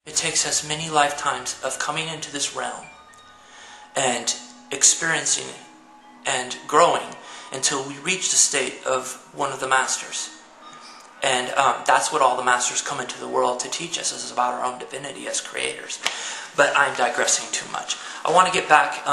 It takes us many lifetimes of coming into this realm and experiencing and growing until we reach the state of one of the masters. And that's what all the masters come into the world to teach us. This is about our own divinity as creators. But I'm digressing too much. I want to get back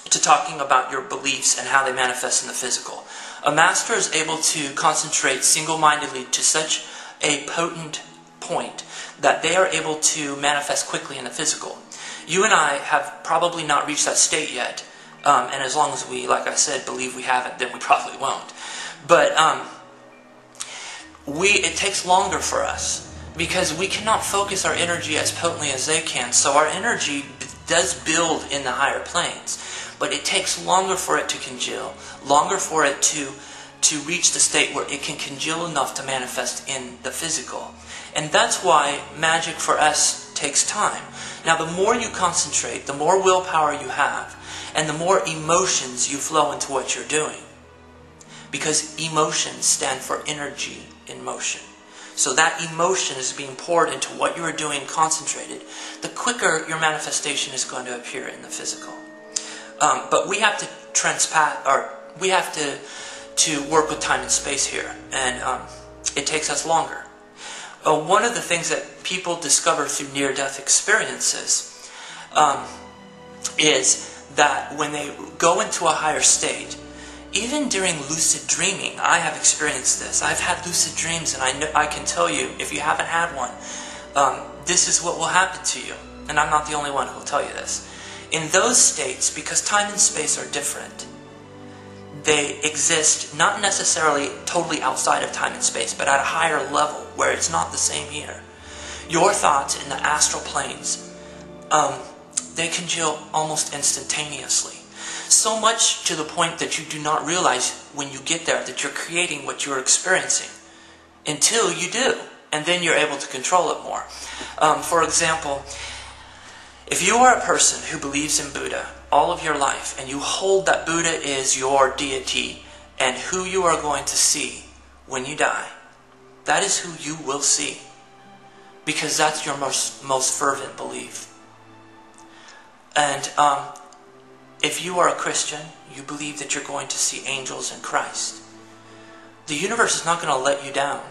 to talking about your beliefs and how they manifest in the physical. A master is able to concentrate single-mindedly to such a potent point that they are able to manifest quickly in the physical. You and I have probably not reached that state yet. And as long as we, like I said, believe we haven't, then we probably won't. But it takes longer for us because we cannot focus our energy as potently as they can. So our energy does build in the higher planes, but it takes longer for it to congeal, longer for it to reach the state where it can congeal enough to manifest in the physical. And that's why magic for us takes time. Now, the more you concentrate, the more willpower you have, and the more emotions you flow into what you're doing. Because emotions stand for energy in motion. So that emotion is being poured into what you are doing concentrated. The quicker your manifestation is going to appear in the physical. But we have to work with time and space here, and it takes us longer. One of the things that people discover through near-death experiences is that when they go into a higher state, even during lucid dreaming, I have experienced this. I've had lucid dreams, and I can tell you, if you haven't had one, this is what will happen to you. And I'm not the only one who will tell you this. In those states, because time and space are different, they exist not necessarily totally outside of time and space, but at a higher level where it's not the same here. Your thoughts in the astral planes, they congeal almost instantaneously. So much to the point that you do not realize when you get there that you're creating what you're experiencing until you do. And then you're able to control it more. For example, if you are a person who believes in Buddha all of your life and you hold that Buddha is your deity and who you are going to see when you die, that is who you will see. Because that's your most fervent belief. And if you are a Christian, you believe that you're going to see angels and Christ. The universe is not going to let you down.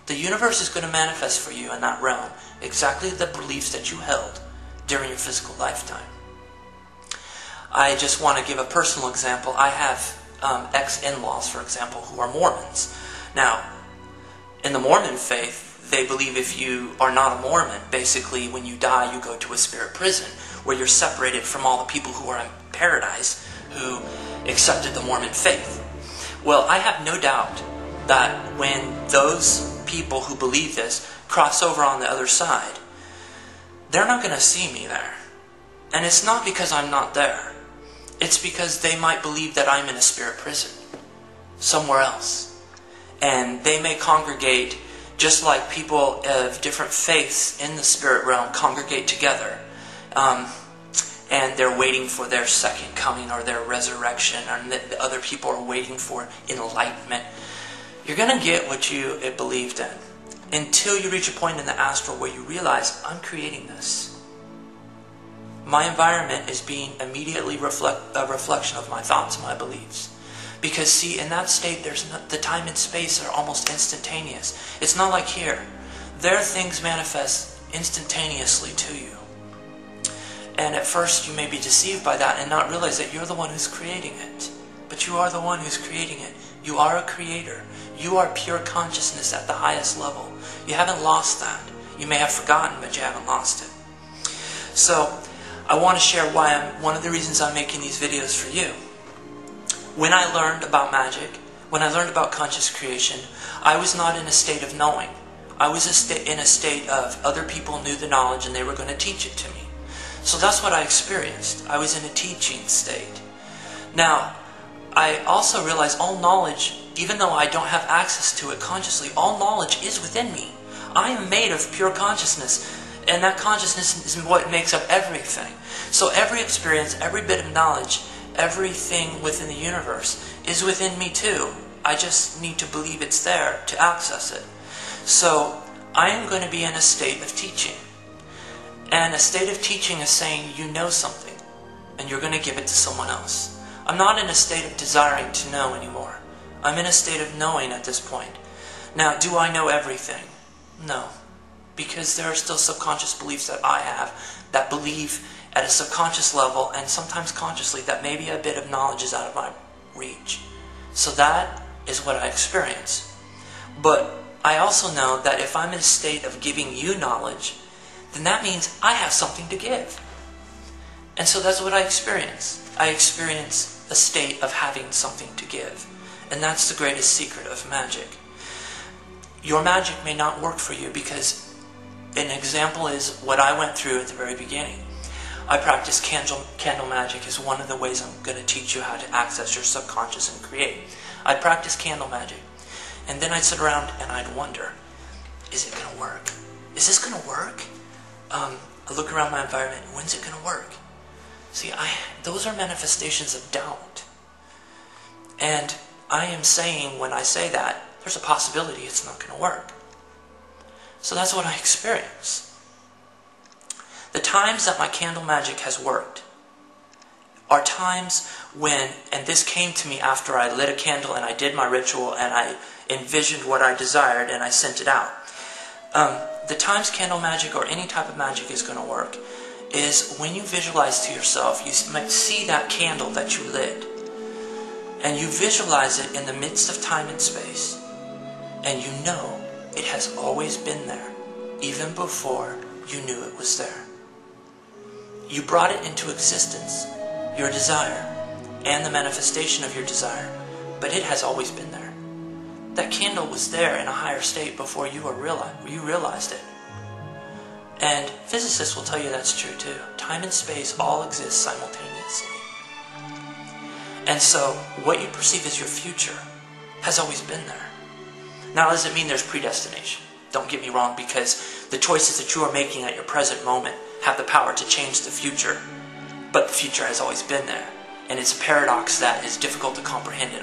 The universe is going to manifest for you in that realm exactly the beliefs that you held during your physical lifetime. I just want to give a personal example. I have ex-in-laws, for example, who are Mormons. Now, in the Mormon faith, they believe if you are not a Mormon, basically when you die you go to a spirit prison where you're separated from all the people who are in paradise who accepted the Mormon faith. Well, I have no doubt that when those people who believe this cross over on the other side, they're not going to see me there. And it's not because I'm not there. It's because they might believe that I'm in a spirit prison somewhere else. And they may congregate just like people of different faiths in the spirit realm congregate together. And they're waiting for their second coming or their resurrection, and the other people are waiting for enlightenment. You're going to get what you believed in until you reach a point in the astral where you realize, I'm creating this. My environment is being immediately a reflection of my thoughts, my beliefs. Because see, in that state, the time and space are almost instantaneous. It's not like here. There things manifest instantaneously to you. And at first you may be deceived by that and not realize that you're the one who's creating it. But you are the one who's creating it. You are a creator. You are pure consciousness at the highest level. You haven't lost that. You may have forgotten, but you haven't lost it. So, I want to share one of the reasons I'm making these videos for you. When I learned about magic, when I learned about conscious creation, I was not in a state of knowing. I was in a state of other people knew the knowledge and they were going to teach it to me. So that's what I experienced. I was in a teaching state. Now, I also realize all knowledge, even though I don't have access to it consciously, all knowledge is within me. I am made of pure consciousness, and that consciousness is what makes up everything. So every experience, every bit of knowledge, everything within the universe is within me too. I just need to believe it's there to access it. So I am going to be in a state of teaching. And a state of teaching is saying you know something, and you're going to give it to someone else. I'm not in a state of desiring to know anymore. I'm in a state of knowing at this point. Now, do I know everything? No. Because there are still subconscious beliefs that I have that believe at a subconscious level, and sometimes consciously, that maybe a bit of knowledge is out of my reach. So that is what I experience. But I also know that if I'm in a state of giving you knowledge, then that means I have something to give. And so that's what I experience. I experience a state of having something to give. And that's the greatest secret of magic. Your magic may not work for you because an example is what I went through at the very beginning. I practice candle magic is one of the ways I'm going to teach you how to access your subconscious and create. I practice candle magic. And then I'd sit around and I'd wonder, is it going to work? Is this going to work? I look around my environment, when's it going to work? See, those are manifestations of doubt. And I am saying, when I say that, there's a possibility it's not going to work. So that's what I experience. The times that my candle magic has worked are times when, and this came to me after I lit a candle and I did my ritual and I envisioned what I desired and I sent it out. The times candle magic or any type of magic is going to work is when you visualize to yourself, you might see that candle that you lit, and you visualize it in the midst of time and space, and you know it has always been there, even before you knew it was there. You brought it into existence, your desire, and the manifestation of your desire, but it has always been there. That candle was there in a higher state before you realized it. And physicists will tell you that's true too. Time and space all exist simultaneously. And so, what you perceive as your future has always been there. Now, does it mean there's predestination? Don't get me wrong, because the choices that you are making at your present moment have the power to change the future. But the future has always been there. And it's a paradox that is difficult to comprehend in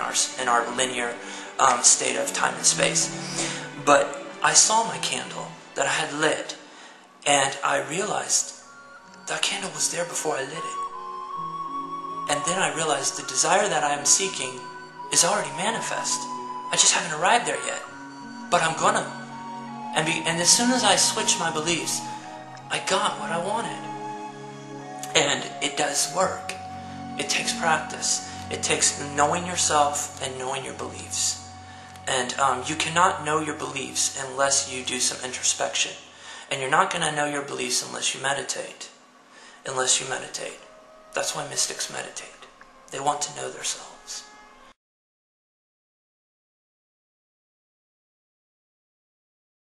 our linear state of time and space. But I saw my candle that I had lit, and I realized that candle was there before I lit it. And then I realized the desire that I am seeking is already manifest. I just haven't arrived there yet. But I'm gonna. And as soon as I switched my beliefs, I got what I wanted. And it does work. It takes practice. It takes knowing yourself and knowing your beliefs. And you cannot know your beliefs unless you do some introspection. And you're not going to know your beliefs unless you meditate. That's why mystics meditate. They want to know themselves.